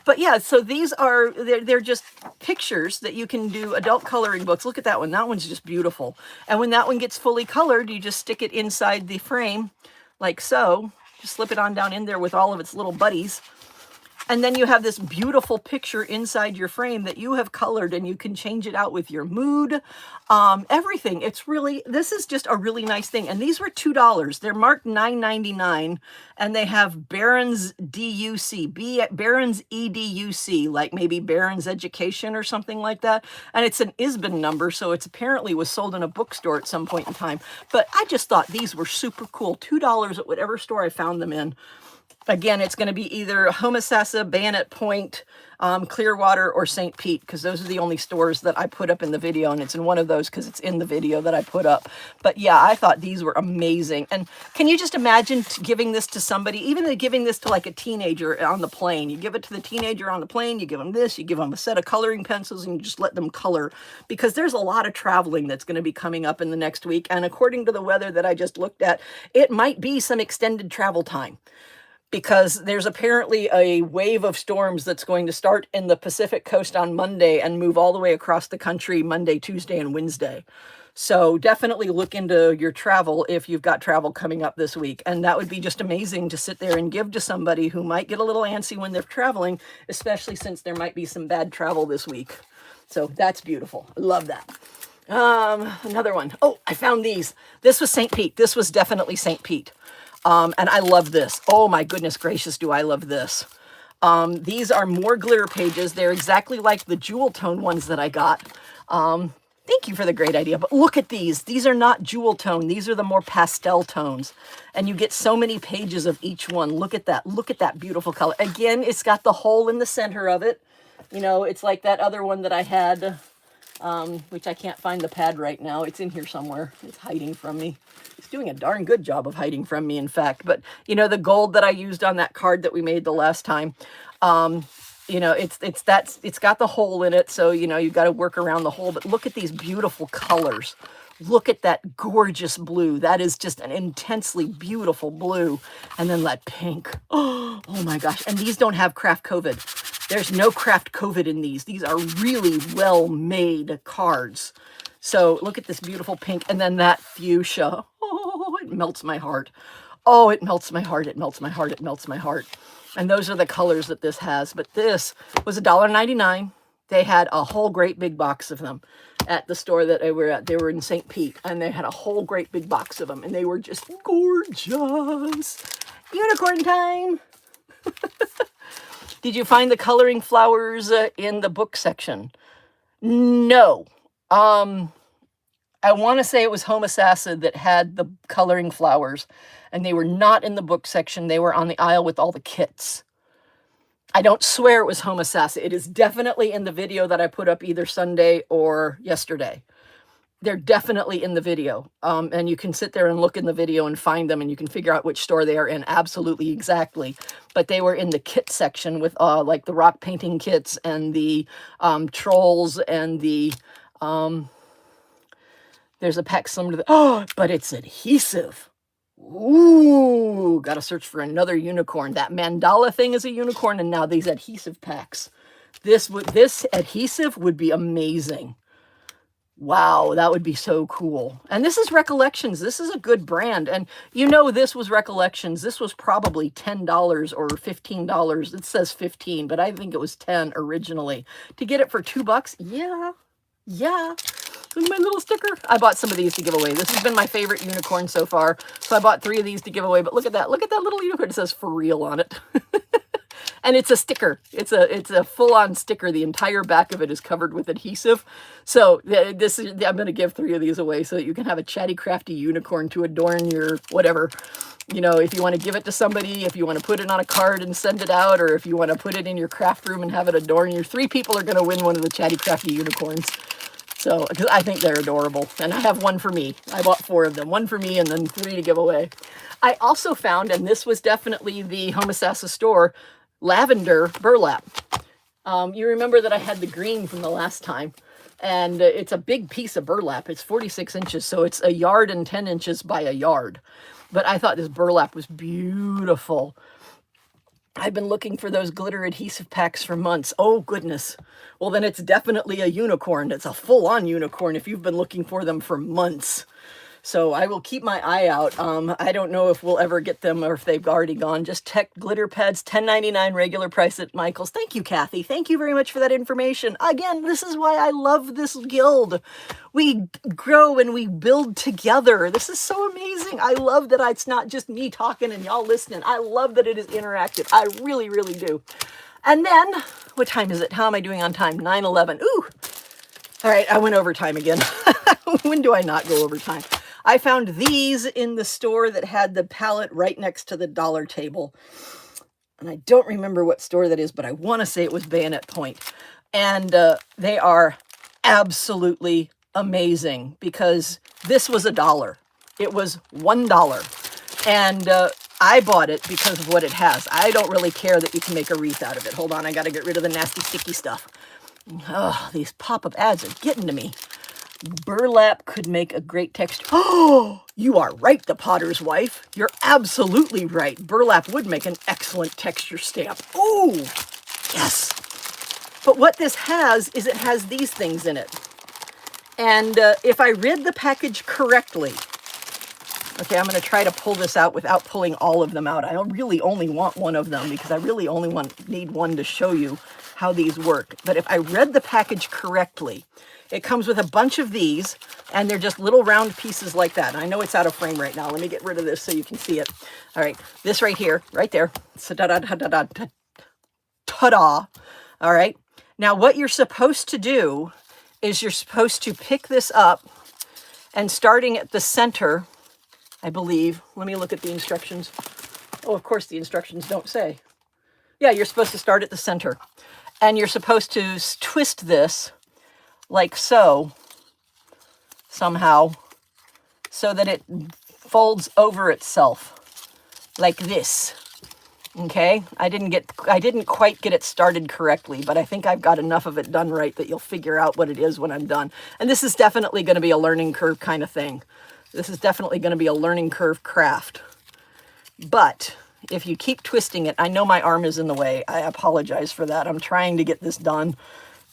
Speaker 1: But yeah, so these are, they're just pictures that you can do adult coloring books. Look at that one. That one's just beautiful. And when that one gets fully colored, you just stick it inside the frame like so. Just slip it on down in there with all of its little buddies. And then you have this beautiful picture inside your frame that you have colored, and you can change it out with your mood, everything. It's really, this is just a really nice thing. And these were $2. They're marked $9.99, and they have Barron's DUC, Barron's EDUC, like maybe Barron's Education or something like that. And it's an ISBN number, so it's apparently was sold in a bookstore at some point in time. But I just thought these were super cool. $2 at whatever store I found them in. Again, it's going to be either Homosassa, Bayonet Point, Clearwater, or St. Pete, because those are the only stores that I put up in the video, and it's in one of those because it's in the video that I put up. But yeah, I thought these were amazing. And can you just imagine giving this to somebody, even giving this to like a teenager on the plane? You give it to the teenager on the plane, you give them this, you give them a set of coloring pencils, and you just let them color, because there's a lot of traveling that's going to be coming up in the next week. And according to the weather that I just looked at, it might be some extended travel time, because there's apparently a wave of storms that's going to start in the Pacific coast on Monday and move all the way across the country Monday, Tuesday, and Wednesday. So definitely look into your travel if you've got travel coming up this week. And that would be just amazing to sit there and give to somebody who might get a little antsy when they're traveling, especially since there might be some bad travel this week. So that's beautiful. I love that. Another one. Oh, I found these. This was St. Pete. This was definitely St. Pete. And I love this. Oh my goodness gracious, do I love this. These are more glitter pages. They're exactly like the jewel tone ones that I got. Thank you for the great idea. But look at these. These are not jewel tone. These are the more pastel tones. And you get so many pages of each one. Look at that. Look at that beautiful color. Again, it's got the hole in the center of it. You know, it's like that other one that I had, which I can't find the pad right now. It's in here somewhere. It's hiding from me. It's doing a darn good job of hiding from me, in fact. But, you know, the gold that I used on that card that we made the last time, you know, it's got the hole in it. So, you know, you've got to work around the hole. But look at these beautiful colors. Look at that gorgeous blue. That is just an intensely beautiful blue. And then that pink. Oh my gosh. And these don't have craft COVID. There's no craft COVID in these. These are really well-made cards. So look at this beautiful pink, and then that fuchsia. Oh, it melts my heart. Oh, it melts my heart. It melts my heart. It melts my heart. And those are the colors that this has. But this was $1.99. They had a whole great big box of them at the store that they were at. They were in St. Pete, and they had a whole great big box of them, and they were just gorgeous. Unicorn time. Did you find the coloring flowers in the book section? No. I want to say it was Home Assassin that had the coloring flowers, and they were not in the book section. They were on the aisle with all the kits. I don't swear it was Home Assassin. It is definitely in the video that I put up either Sunday or yesterday. They're definitely in the video. And you can sit there and look in the video and find them, and you can figure out which store they are in absolutely exactly. But they were in the kit section with like the rock painting kits and the trolls and the... there's a pack similar to the... Oh, but it's adhesive. Ooh, gotta search for another unicorn. That mandala thing is a unicorn, and now these adhesive packs. This adhesive would be amazing. Wow, that would be so cool. And this is Recollections. This is a good brand. And you know this was Recollections. This was probably $10 or $15. It says 15, but I think it was 10 originally. To get it for $2, yeah. Yeah. My little sticker. I bought some of these to give away. This has been my favorite unicorn so far. So I bought 3 of these to give away. But look at that. Look at that little unicorn. It says for real on it. And it's a sticker. It's a full-on sticker. The entire back of it is covered with adhesive. So I'm going to give 3 of these away so that you can have a Chatty Crafty unicorn to adorn your whatever. You know, if you want to give it to somebody, if you want to put it on a card and send it out, or if you want to put it in your craft room and have it adorn your 3 people are going to win one of the Chatty Crafty unicorns. So, because I think they're adorable. And I have one for me. I bought 4 of them. 1 for me and then 3 to give away. I also found, and this was definitely the Home Assassin store, lavender burlap. You remember that I had the green from the last time. And it's a big piece of burlap. It's 46 inches. So it's 1 yard and 10 inches by 1 yard. But I thought this burlap was beautiful. I've been looking for those glitter adhesive packs for months. Oh, goodness. Well, then it's definitely a unicorn. It's a full-on unicorn if you've been looking for them for months. So I will keep my eye out. I don't know if we'll ever get them or if they've already gone. Just tech glitter pads, $10.99 regular price at Michael's. Thank you, Kathy. Thank you very much for that information. Again, this is why I love this guild. We grow and we build together. This is so amazing. I love that it's not just me talking and y'all listening. I love that it is interactive. I really, really do. And then, what time is it? How am I doing on time? 9:11. Ooh. All right, I went over time again. When do I not go over time? I found these in the store that had the palette right next to the dollar table. And I don't remember what store that is, but I want to say it was Bayonet Point. And they are absolutely amazing because this was $1. It was $1. And I bought it because of what it has. I don't really care that you can make a wreath out of it. Hold on, I got to get rid of the nasty sticky stuff. Oh, these pop-up ads are getting to me. Burlap could make a great texture. Oh, you are right, the potter's wife. You're absolutely right. Burlap would make an excellent texture stamp. Oh, yes. But what this has is it has these things in it. And if I read the package correctly, okay, I'm going to try to pull this out without pulling all of them out. I really only want 1 of them because I really only need 1 to show you how these work. But if I read the package correctly, it comes with a bunch of these, and they're just little round pieces like that. And I know it's out of frame right now. Let me get rid of this so you can see it. All right, this right here, right there. So ta-da! All right. Now, what you're supposed to do is you're supposed to pick this up, and starting at the center, I believe. Let me look at the instructions. Oh, of course, the instructions don't say. Yeah, you're supposed to start at the center. And you're supposed to twist this like so, somehow, so that it folds over itself, like this. Okay, I didn't quite get it started correctly, but I think I've got enough of it done right that you'll figure out what it is when I'm done. And this is definitely going to be a learning curve kind of thing. This is definitely going to be a learning curve craft. But if you keep twisting it, I know my arm is in the way. I apologize for that. I'm trying to get this done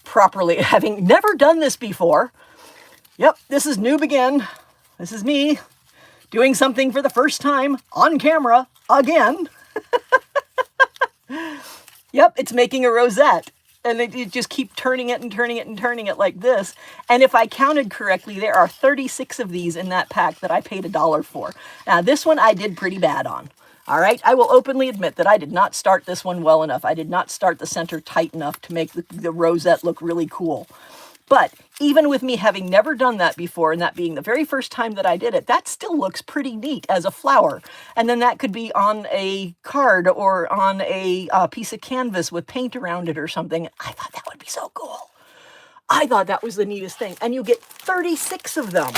Speaker 1: properly, having never done this before. Yep, this is noob again. This is me doing something for the first time on camera again. Yep, it's making a rosette. And you just keep turning it and turning it and turning it like this. And if I counted correctly, there are 36 of these in that pack that I paid $1 for. Now, this one I did pretty bad on. All right, I will openly admit that I did not start this one well enough. I did not start the center tight enough to make the rosette look really cool. But even with me having never done that before, and that being the very first time that I did it, that still looks pretty neat as a flower. And then that could be on a card or on a piece of canvas with paint around it or something. I thought that would be so cool. I thought that was the neatest thing. And you get 36 of them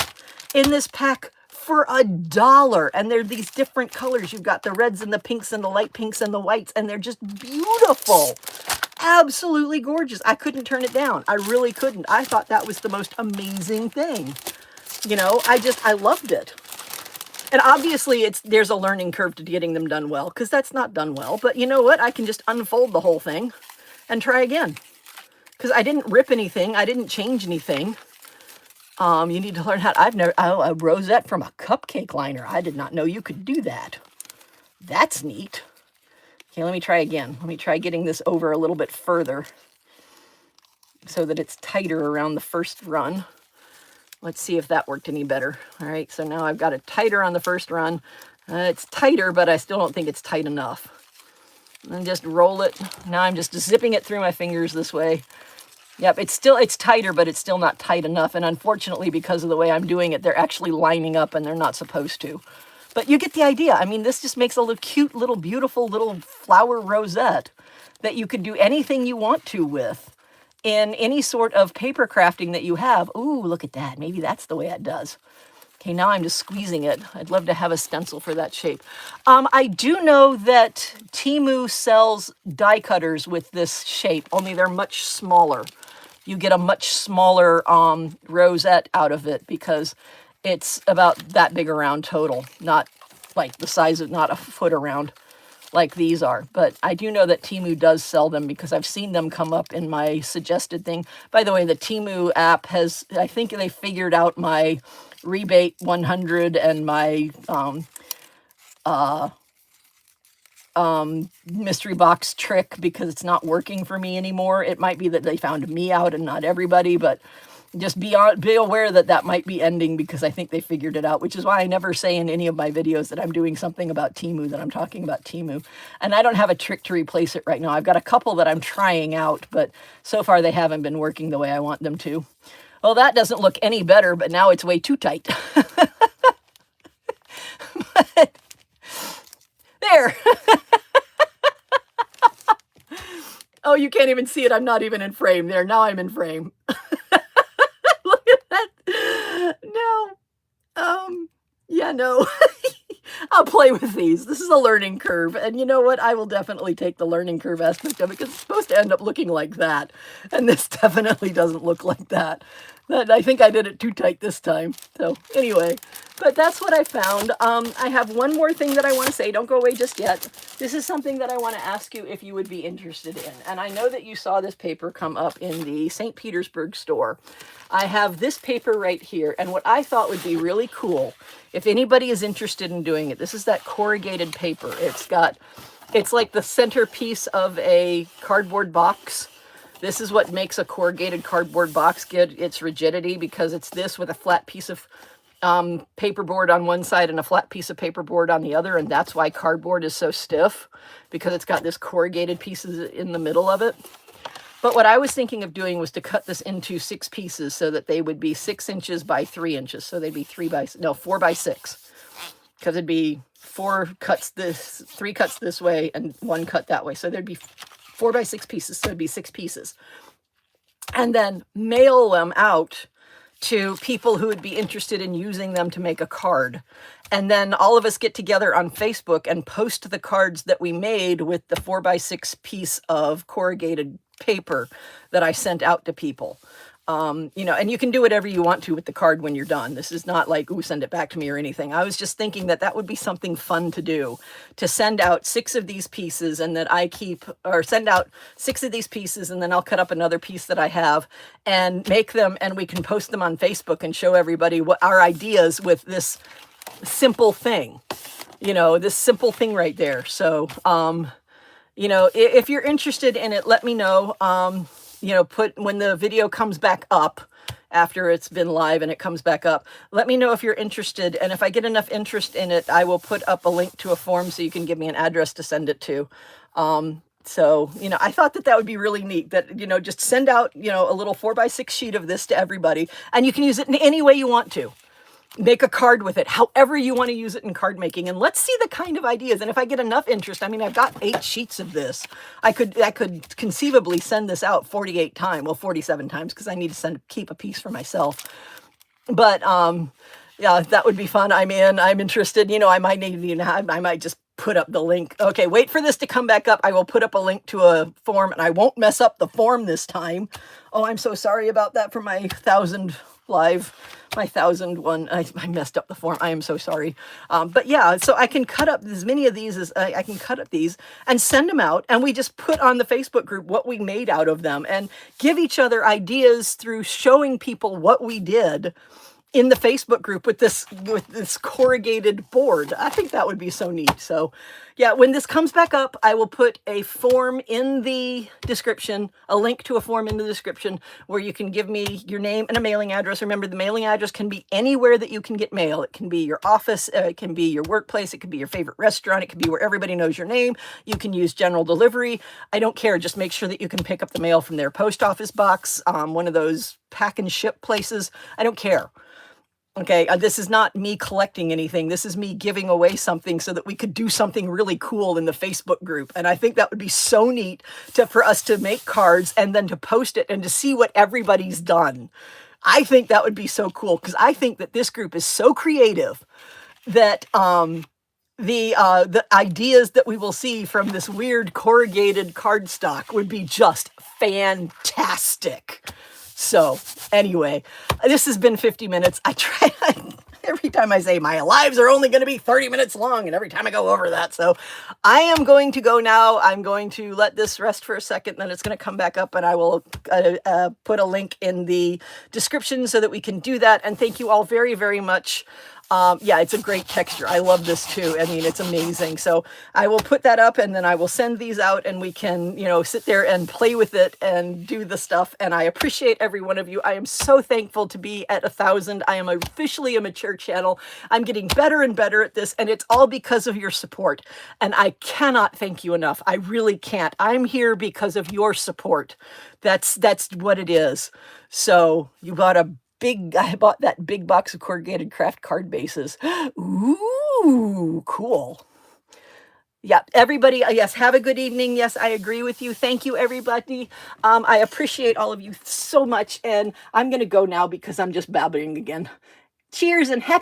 Speaker 1: in this pack for $1. And they're these different colors. You've got the reds and the pinks and the light pinks and the whites, and they're just beautiful. Absolutely gorgeous. I couldn't turn it down. I really couldn't. I thought that was the most amazing thing. You know, I loved it. And obviously there's a learning curve to getting them done well, because that's not done well. But you know what? I can just unfold the whole thing and try again. Because I didn't rip anything. I didn't change anything. You need to learn how. A rosette from a cupcake liner. I did not know you could do that. That's neat. Okay, let me try again. Let me try getting this over a little bit further so that it's tighter around the first run. Let's see if that worked any better. All right, so now I've got it tighter on the first run. It's tighter, but I still don't think it's tight enough. And just roll it. Now I'm just zipping it through my fingers this way. Yep, it's tighter, but it's still not tight enough. And unfortunately, because of the way I'm doing it, they're actually lining up and they're not supposed to. But you get the idea. I mean, this just makes a little cute, little beautiful little flower rosette that you could do anything you want to with in any sort of paper crafting that you have. Ooh, look at that. Maybe that's the way it does. Okay, now I'm just squeezing it. I'd love to have a stencil for that shape. I do know that Temu sells die cutters with this shape, only they're much smaller. You get a much smaller rosette out of it because it's about that big around total, not like the size of, not a foot around like these are. But I do know that Temu does sell them because I've seen them come up in my suggested thing. By the way, the Temu app has, I think they figured out my rebate 100 and my mystery box trick because it's not working for me anymore. It might be that they found me out and not everybody, but just be aware that that might be ending because I think they figured it out, which is why I never say in any of my videos that I'm doing something about Temu, that I'm talking about Temu. And I don't have a trick to replace it right now. I've got a couple that I'm trying out, but so far they haven't been working the way I want them to. Well, that doesn't look any better, but now it's way too tight. But, there. Oh, you can't even see it. I'm not even in frame. There, now I'm in frame. Look at that. No. Yeah, no. I'll play with these. This is a learning curve. And you know what? I will definitely take the learning curve aspect of it because it's supposed to end up looking like that. And this definitely doesn't look like that. I think I did it too tight this time. So anyway, but that's what I found. I have one more thing that I want to say. Don't go away just yet. This is something that I want to ask you if you would be interested in. And I know that you saw this paper come up in the St. Petersburg store. I have this paper right here. And what I thought would be really cool, if anybody is interested in doing it, this is that corrugated paper. It's like the centerpiece of a cardboard box. This is what makes a corrugated cardboard box get its rigidity, because it's this with a flat piece of paperboard on one side and a flat piece of paperboard on the other. And that's why cardboard is so stiff, because it's got this corrugated pieces in the middle of it. But what I was thinking of doing was to cut this into 6 pieces so that they would be 6 inches by 3 inches. So they'd be 4 by 6, because it'd be 4 cuts this, 3 cuts this way and 1 cut that way. So there'd be 4 by 6 pieces. So it'd be 6 pieces. And then mail them out to people who would be interested in using them to make a card. And then all of us get together on Facebook and post the cards that we made with the 4 by 6 piece of corrugated paper that I sent out to people. You know, and you can do whatever you want to with the card when you're done. This is not like, ooh, send it back to me or anything. I was just thinking that that would be something fun to do, to send out 6 of these pieces and that I keep, or send out 6 of these pieces and then I'll cut up another piece that I have and make them, and we can post them on Facebook and show everybody what our ideas with this simple thing, you know, this simple thing right there. So, you know, if you're interested in it, let me know. You know, when the video comes back up, after it's been live and it comes back up, let me know if you're interested. And if I get enough interest in it, I will put up a link to a form so you can give me an address to send it to. So, you know, I thought that would be really neat, that, you know, just send out, you know, a little 4x6 sheet of this to everybody, and you can use it in any way you want to. Make a card with it, however you want to use it in card making, and let's see the kind of ideas. And if I get enough interest, I mean, I've got 8 sheets of this. I could conceivably send this out 48 times, well, 47 times, because I need to keep a piece for myself. But yeah, that would be fun. I'm interested. You know, I might just put up the link. Okay, wait for this to come back up. I will put up a link to a form, and I won't mess up the form this time. Oh, I'm so sorry about that for my 1,000 live, my 1,001. I messed up the form. I am so sorry. But yeah, so I can cut up as many of these as I can cut up these and send them out. And we just put on the Facebook group what we made out of them and give each other ideas through showing people what we did in the Facebook group with this corrugated board. I think that would be so neat. So yeah, when this comes back up, I will put a form in the description, a link to a form in the description where you can give me your name and a mailing address. Remember, the mailing address can be anywhere that you can get mail. It can be your office, it can be your workplace, it can be your favorite restaurant, it can be where everybody knows your name. You can use general delivery. I don't care. Just make sure that you can pick up the mail from their post office box, one of those pack and ship places. I don't care. Okay, this is not me collecting anything. This is me giving away something so that we could do something really cool in the Facebook group. And I think that would be so neat for us to make cards and then to post it and to see what everybody's done. I think that would be so cool, because I think that this group is so creative that the ideas that we will see from this weird corrugated cardstock would be just fantastic. So anyway, this has been 50 minutes. I try, every time I say my lives are only going to be 30 minutes long, and every time I go over that. So I am going to go now. I'm going to let this rest for a second, then it's going to come back up, and I will put a link in the description so that we can do that. And thank you all very, very much. Yeah, it's a great texture. I love this too. I mean, it's amazing. So I will put that up, and then I will send these out, and we can, you know, sit there and play with it and do the stuff. And I appreciate every one of you. I am so thankful to be at 1,000. I am officially a mature channel. I'm getting better and better at this, and it's all because of your support. And I cannot thank you enough. I really can't. I'm here because of your support. That's what it is. So you got I bought that big box of corrugated craft card bases. Ooh, cool. Yeah, everybody, yes, have a good evening. Yes, I agree with you. Thank you, everybody. I appreciate all of you so much, and I'm going to go now because I'm just babbling again. Cheers and happy